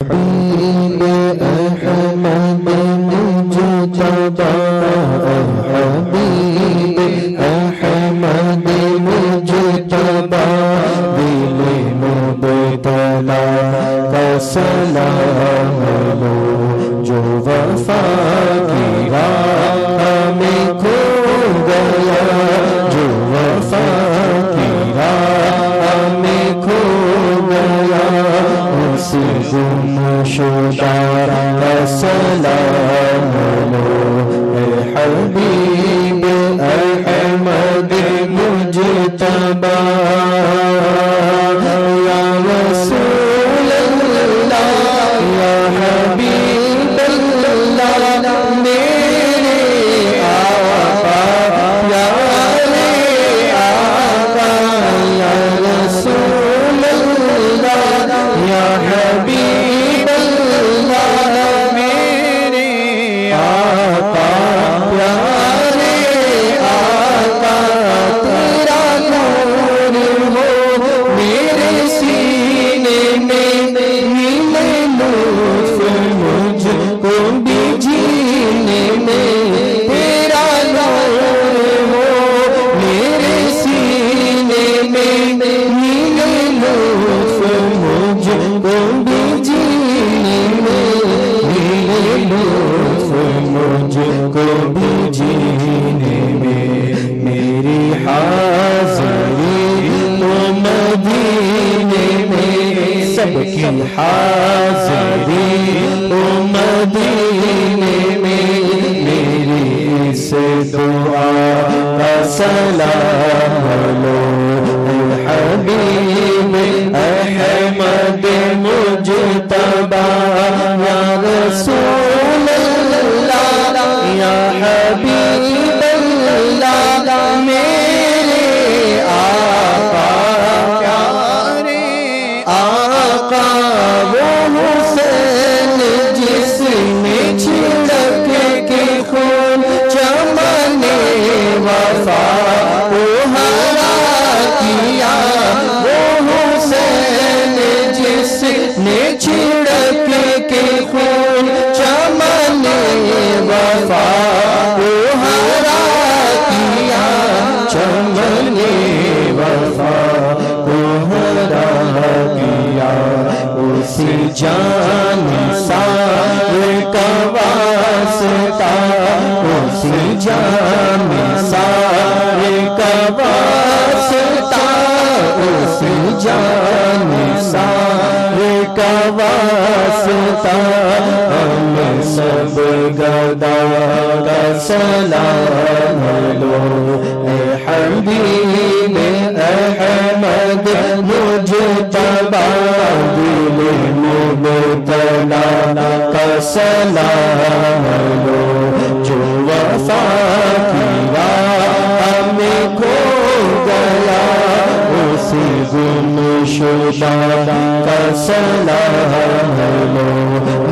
حبیب احمد مجتبی حبیب احمد مجتبی دل مبتلا کا سلام لو جو وفا کی راہ میں کھو گیا جو وفا کی راہ میں کھو گیا اس گمشدہ کا سلام لو اے حبیب احمد مجتبی یا رسول اللہ یا حبیب اللہ میرے آقا پیارے آقا یا رسول اللہ یا حبیب اللہ میرے آقا پیارے آقا تیرا نور ہو میرے سینے میں ملے لطف مجھ کو بھی جینے میں تیرا نور ہو میرے سینے میں ملے لطف مجھ کو بھی جینے میں ملے لطف مجھ کو بھی جینے میں میری حاضری تو مدینے میں سب کی حاضری تو مدینے میں میری اس دعا کا سلام لو اے حبیب احمد مجتبی یا رسول اللہ یا حبیب اللہ میرے آقا پیارے آقا وہ حسین جس نے چھڑک کے خون چمن وفا کو ہرا کیا وہ حسین جس نے چھڑک کے خون چمن وفا کو ہرا کیا چمن وفا کو ہرا کیا اسی جان سار کا واسطہ اسی جان سار کا واسطہ اسی جان سار کا واسطہ ہم سب گدا کا سلام لو اے حبیب احمد مجتبی دل مبتلا کا سلام لو جو وفا کی راہ میں کھو گیا اسی گمشدہ کا سلام لو